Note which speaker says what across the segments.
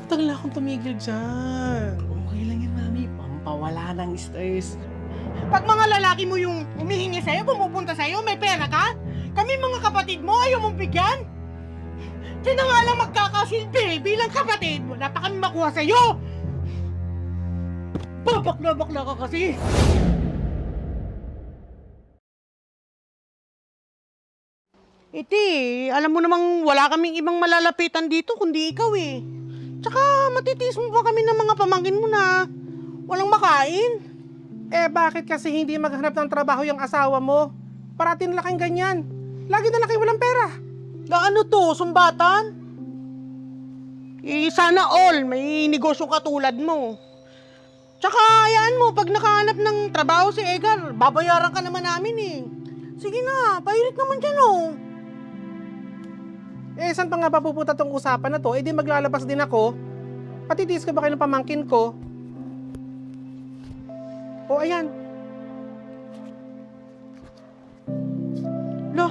Speaker 1: Matagal na akong tumigil dyan. Okay lang yan, mami. Pampawala ng stress.
Speaker 2: Pag mga lalaki mo yung humihingi sa'yo, pumupunta sa'yo, may pera ka? Kami mga kapatid mo, ayaw mong bigyan? Di na nga lang magkakasilbi bilang kapatid. Wala pa kami makuha sa'yo! Babakla-bakla ka kasi! Iti, alam mo namang wala kaming ibang malalapitan dito kundi ikaw eh. Tsaka matitiis mo pa kami ng mga pamangkin mo na walang makain.
Speaker 1: Eh, bakit kasi hindi maghanap ng trabaho yung asawa mo? Parating na kang ganyan. Lagi na lang kayo walang pera.
Speaker 2: Na ano to, sumbatan? Sana all, may negosyo katulad mo. Tsaka, ayaan mo, pag nakahanap ng trabaho si Edgar, babayaran ka naman namin eh. Sige na, pahirit naman dyan oh.
Speaker 1: Eh, saan pa nga ba pupunta tong usapan na to? Eh, di maglalabas din ako. Patitiis ka ba kayo ng pamangkin ko? O, ayan.
Speaker 2: Lo,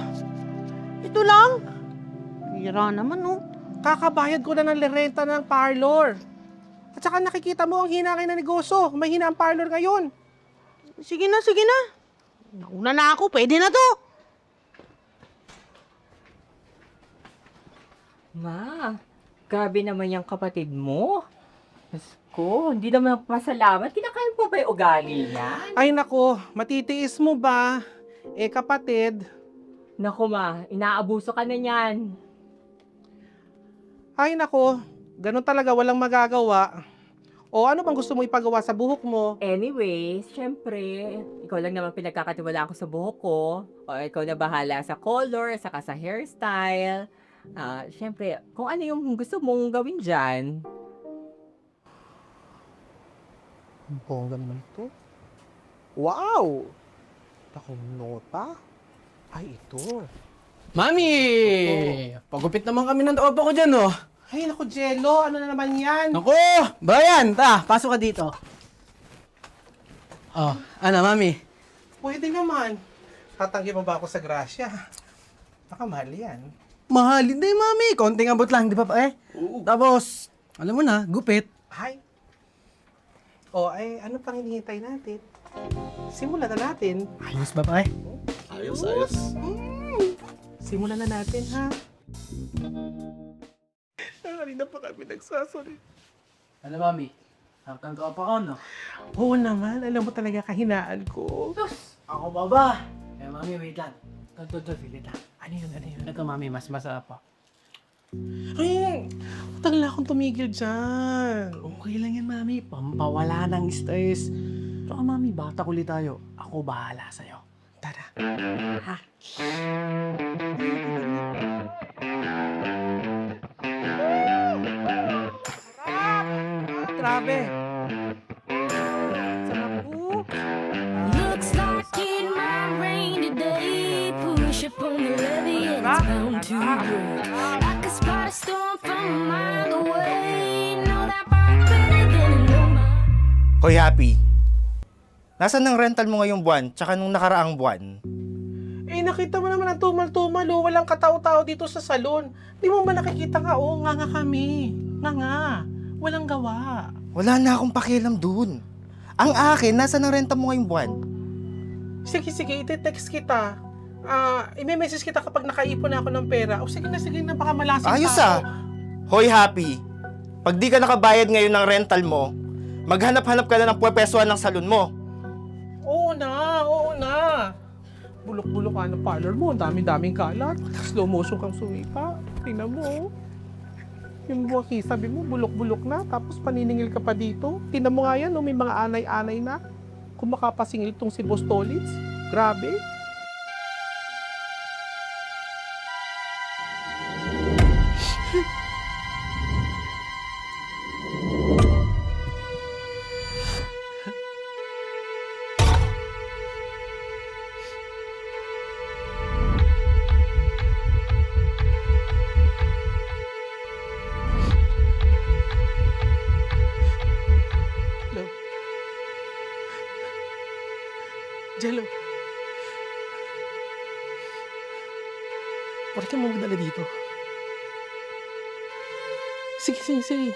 Speaker 2: ito lang. Hira naman oh.
Speaker 1: Kakabayad ko na ng renta ng parlor. At saka nakikita mo ang hina kayo ng negosyo. May hina ang parlor ngayon.
Speaker 2: Sige na, sige na. Nauna na ako, pwede na to.
Speaker 3: Ma, grabe naman yung kapatid mo. Diyos ko, hindi naman pasalamat. Kinakain pa ba yung ugali niya?
Speaker 1: Ay nako, matitiis mo ba? Eh kapatid,
Speaker 3: Naku ma, inaabuso ka na niyan.
Speaker 1: ay nako, ganun talaga walang magagawa. O ano bang gusto mo ipagawa sa buhok mo?
Speaker 3: Anyway, syempre, ikaw lang naman pinagkakatiwalaan ko sa buhok ko. O ikaw na bahala sa color, saka sa hairstyle. Syempre, kung ano yung gusto mong gawin dyan.
Speaker 1: Bongga naman ito. Wow! Takong nota. Ay, ito.
Speaker 4: Mami! Pagupit naman kami ng tropa ko dyan, oh.
Speaker 1: Ay, naku, Jello. Ano na naman yan?
Speaker 4: Naku! Brian, pasok ka dito. Oh, ano, mami?
Speaker 1: Pwede naman. Tatanggi mo ba ako sa grasya? Baka mahal yan.
Speaker 4: Mahal, hindi, mami. Konting abot lang, di ba pa Tapos, alam mo na, gupit.
Speaker 1: Ay. O, ay, ano pang hinihintay natin? Simulan na natin.
Speaker 4: Ayos ba pa
Speaker 5: Ayos, ayos.
Speaker 1: Simulan na natin, ha? Kanina pa kami nagsasorry.
Speaker 4: Ano, mami? Hanggang tropa ko, no?
Speaker 1: Oo naman, alam mo talaga kahinaan ko.
Speaker 4: Ako ba ba? Eh, mami, wait lang. Ito, pilit lang.
Speaker 1: Ano yun, ano yun?
Speaker 4: Ito, mami, mas masarap pa.
Speaker 1: Ay, matagal na akong tumigil dyan.
Speaker 4: Okay lang yan, mami. Pampawala ng stress. Tsaka, mami, bata kulit tayo. Ako bahala sa'yo.
Speaker 1: Tara.
Speaker 4: Ha?
Speaker 1: Grabe. Sarap po.
Speaker 6: Looks like it might rain today. Push up on the levee and it's bound to break. I can spot a storm from a mile away. Know that part better than I know my.
Speaker 5: Hoy, Happy. Nasaan ang rental mo ngayong buwan, tsaka nung nakaraang buwan?
Speaker 1: Eh, nakita mo naman ang tumal-tumal, oh. Walang katao-tao dito sa salon. Di mo ba nakikita nga, oh, nga kami. Nga. Walang gawa.
Speaker 5: Wala na akong pakialam dun. Ang akin, nasaan ang renta mo ngayong buwan?
Speaker 1: Sige, iti-text kita. I-message kita kapag nakaipon na ako ng pera. O sige na, baka malasing
Speaker 5: Ayos
Speaker 1: pa ako.
Speaker 5: Hoy, Happy. Pag di ka nakabayad ngayon ng rental mo, maghanap-hanap ka na ng pwepesuhan ng salon mo.
Speaker 1: Oo na. Bulok-bulok ka ng parlor mo. Ang daming kalat. Slow motion kang sumipa. Tingnan mo, oh. Yung buwaki, sabi mo, bulok-bulok na. Tapos paniningil ka pa dito. Tingnan mo nga yan, oh, may mga anay-anay na. Kung makapasingil tong si Boss Tolitz. Grabe. Hello? Jello. Bakit ka mo magdala dito? Sige.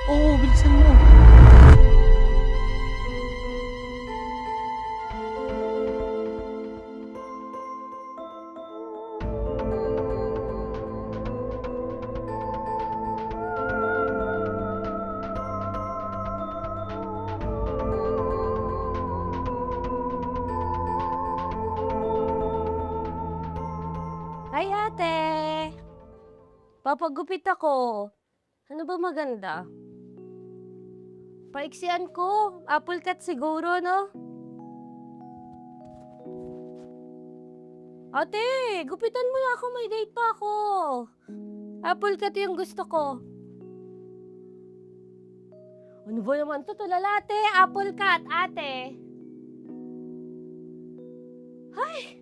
Speaker 4: Oo, bilisan mo.
Speaker 7: Hi, ate! Papagupit ako. Ano ba maganda? Paiksian ko. Apple cut siguro, no? Ate, gupitan mo na ako. May date pa ako. Apple cut yung gusto ko. Ano ba naman to, tulala, ate? Apple cut, ate. Ay!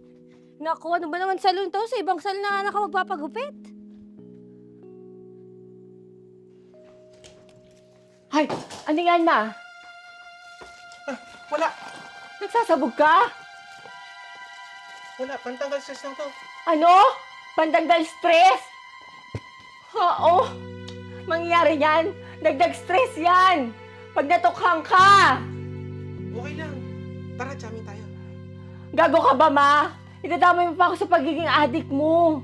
Speaker 7: Naku, ano ba naman salon to? Sa ibang salon na nga ako magpapagupit.
Speaker 3: Ay, ano yan, ma?
Speaker 1: Wala.
Speaker 3: Nagsasabog ka?
Speaker 1: Wala. Pantanggal stress lang to.
Speaker 3: Ano? Pandagdag stress? Oo. Mangyayari yan. Dagdag stress yan. Pag natukhang ka.
Speaker 1: Okay lang. Tara, jamming tayo.
Speaker 3: Gago ka ba, ma? Idadamay mo pa ako sa pagiging adik mo.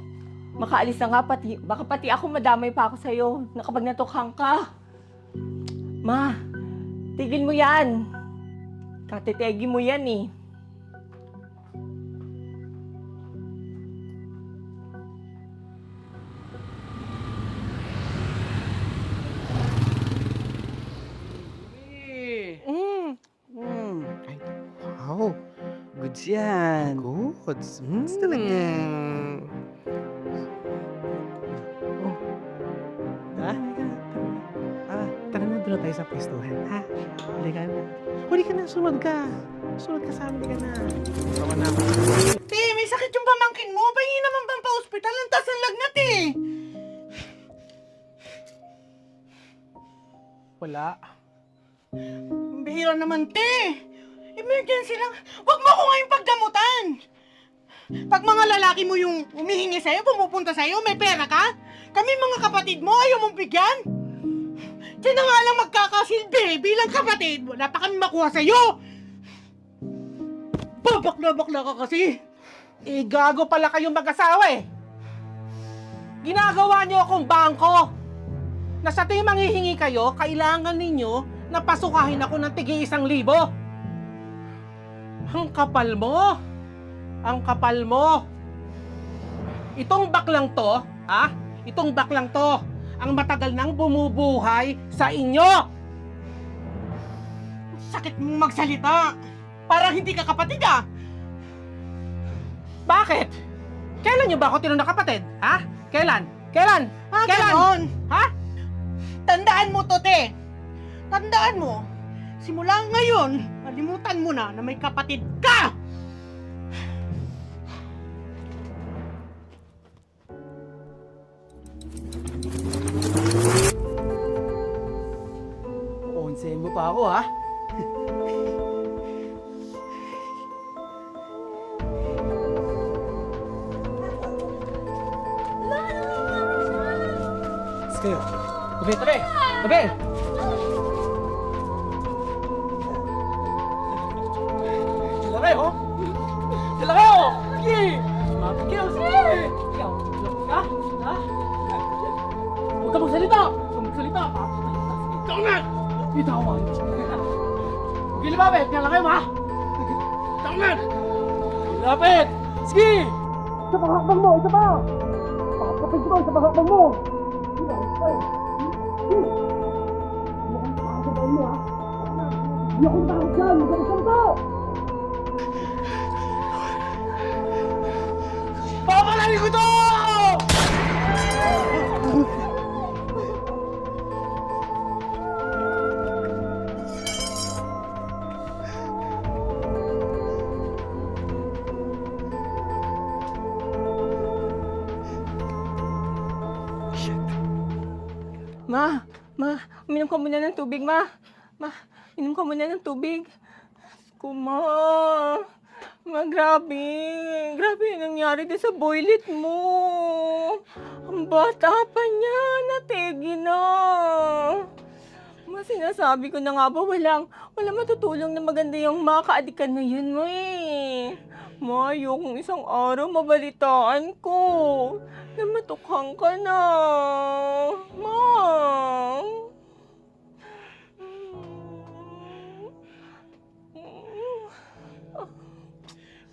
Speaker 3: Makaalis na nga, baka pati ako madamay pa ako sa'yo na kapag natukhang ka. Ma, tigil mo yan. Katitegi mo yan eh.
Speaker 4: Ay, wow. Goods yan.
Speaker 1: Goods.
Speaker 4: Goods talaga. Ha? Tara na, doon tayo sa pwestuhan, ha? Halika na. Huli ka na, sunod ka. Sunod ka sa amin, halika na. Tawa na ako.
Speaker 2: Te, may sakit yung pamangkin mo. Pahingi naman bang pa-hospital? Ang taas ng lagnat eh.
Speaker 1: Wala.
Speaker 2: Ang bihira naman, te. Emergency lang. Huwag mo ako ngayon pagdamutan. Pag mga lalaki mo yung humihingi sa'yo, pumupunta sa'yo, may pera ka? Kami mga kapatid mo, ayaw mong bigyan? Diyan na nga lang magkakasilbi bilang kapatid. Wala pa kami makuha sa'yo. Babakla-bakla ka kasi.
Speaker 1: Eh, gago pala kayong mag-asawa eh. Ginagawa niyo akong bangko. Na sa tuwing manghihingi kayo, kailangan ninyo na pasukahin ako ng tig-1,000. Ang kapal mo. Ang kapal mo. Itong baklang to, ha? Itong baklang to, ang matagal nang bumubuhay sa inyo.
Speaker 2: Sakit mong magsalita. Parang hindi ka kapatid ah.
Speaker 1: Bakit? Kailan niyo ba ako tinanong na kapatid? Ha? Kailan? Kailan?
Speaker 2: Ah,
Speaker 1: Kailan?
Speaker 2: ganon.
Speaker 1: Ha?
Speaker 2: Tandaan mo to, te. Tandaan mo. Simula ngayon, malimutan mo na may kapatid ka!
Speaker 4: Onsehin mo pa ako, ha? Let's go.
Speaker 1: Tabi, tabi! Tabi! Sila kayo! Sila kayo! Sige! Mapikil! Sige! Ikaw, tulog ka? Ha? Huwag ka magsalita! Huwag ka magsalita! Ikaw na! Bitawan! Sige, lumapit! Yan lang kayo, ha? Ikaw na! Lumapit! Sige! Isa pang hakbang mo! Isa pa! Pakapatid ko! Isa pang hakbang mo! Sige! Sige! Hindi ako takot dyan! Hindi ako salita! Papalarin ko to!
Speaker 3: Ma, uminom ka muna ng tubig, ma. Ma, inom ka muna ng tubig. Ma, grabe. Grabe yung nangyari din sa boylet mo. Ang bata pa niya, nategi na. Sinasabi ko na nga ba, walang matutulong na maganda yung mga kaadikan na yun mo eh. Ma, ayokong isang araw mabalitaan ko na matukhang ka na. Ma.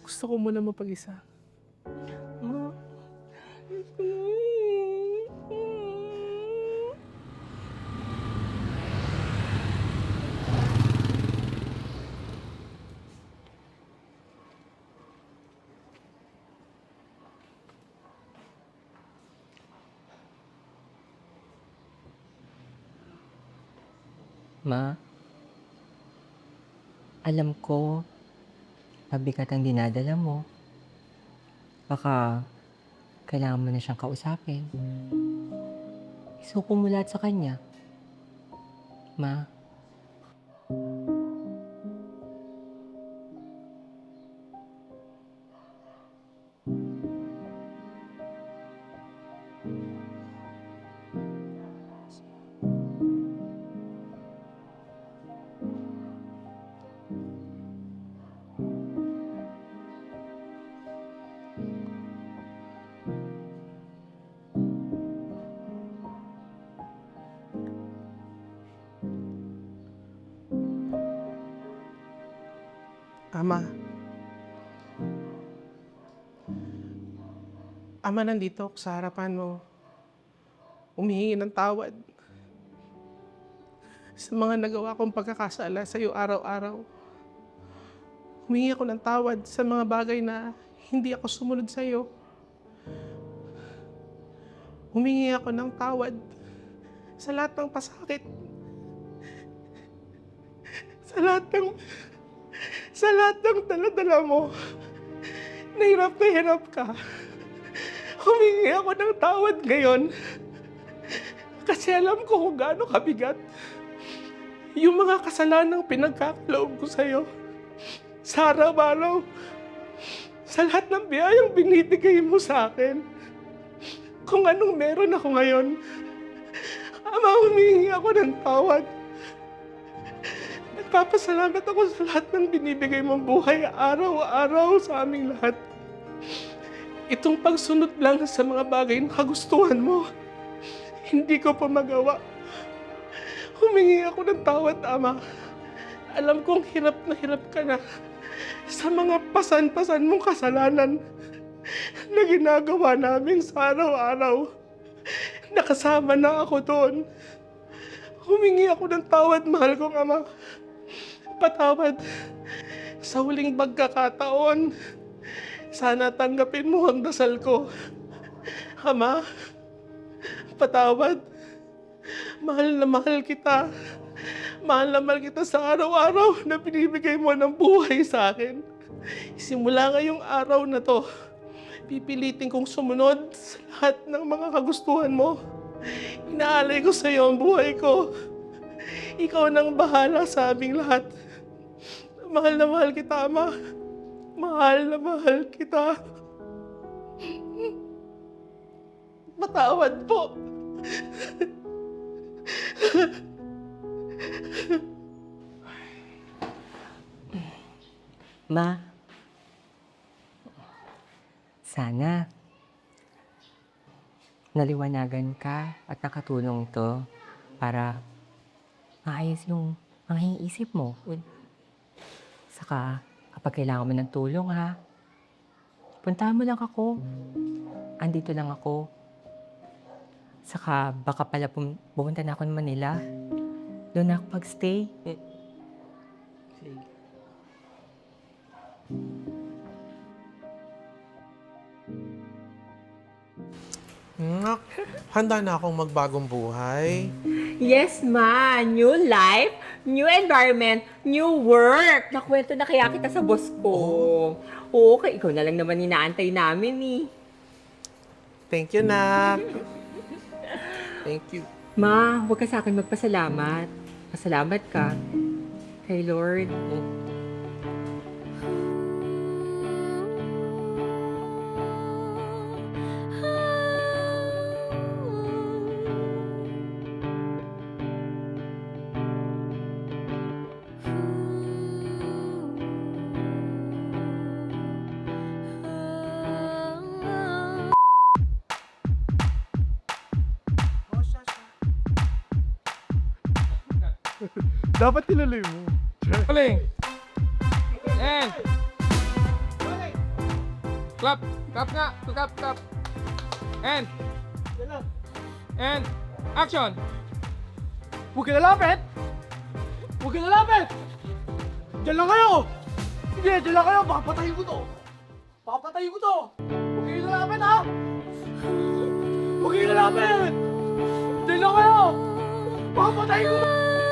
Speaker 1: Gusto ko muna mapag-isa.
Speaker 3: Ma. Ma, alam ko, mabigat ang dinadala mo. Baka kailangan mo na siyang kausapin. Isuko mo lahat sa kanya. Ma,
Speaker 1: Ama. Ama, nandito ako sa harapan mo. Humihingi ng tawad sa mga nagawa kong pagkakasala sa iyo araw-araw. Humingi ako ng tawad sa mga bagay na hindi ako sumunod sa iyo. Humingi ako ng tawad sa lahat ng pasakit. Sa lahat ng dala-dala mo. Na hirap ka. Humingi ako ng tawad ngayon. Kasi alam ko kung gaano kabigat yung mga kasalanang pinagkakaloob ko sa'yo. Sa araw-araw. Sa lahat ng biyayang binibigay mo sa akin. Kung anong meron ako ngayon. Ama, humingi ako ng tawad. Nagpapasalamat ako sa lahat ng binibigay mong buhay araw-araw sa aming lahat. Itong pagsunod lang sa mga bagay na kagustuhan mo, hindi ko pa magawa. Humingi ako ng tawad, Ama. Alam kong hirap ka na sa mga pasan-pasan mong kasalanan na ginagawa namin sa araw-araw. Nakasama na ako doon. Humingi ako ng tawad, mahal kong Ama. Patawad sa huling pagkakataon. Sana tanggapin mo ang dasal ko. Ama, patawad. Mahal na mahal kita. Mahal na mahal kita sa araw-araw na binibigay mo ng buhay sa akin. Simula ngayong araw na to, pipilitin kong sumunod sa lahat ng mga kagustuhan mo. Inaalay ko sa iyo ang buhay ko. Ikaw nang bahala sa aming lahat. Mahal na mahal kita, Ama. Mahal na mahal kita. Patawad po.
Speaker 3: Ma, sana naliwanagan ka at nakatulong ito para maayos yung mga iniisip mo. Saka, kapag kailangan mo ng tulong, ha? Puntahan mo lang ako. Andito lang ako. Saka, baka pala pumunta na ako ng Manila. Doon na ako pag-stay.
Speaker 1: Sige. Handa na akong magbagong buhay.
Speaker 3: Yes, ma. New life, new environment, new work. Nakwento na kaya kita sa boss ko. Oo, kaya ikaw na lang naman inaantay namin eh.
Speaker 1: Thank you, Nak. Thank you.
Speaker 3: Ma, huwag ka sa akin magpasalamat. Pasalamat ka kay Lord.
Speaker 4: Dapat tinuloy mo.
Speaker 8: Rolling. And. Clap. Clap nga. Clap, clap. And. And. Action.
Speaker 4: Huwag ka lalapit! Huwag ka lalapit! Diyan lang kayo! Sige, diyan lang kayo! Papatayin ko to! Papatayin ko to! Huwag kayo lalapit, ha! Huwag kayo lalapit! Diyan lang kayo! Papatayin ko to!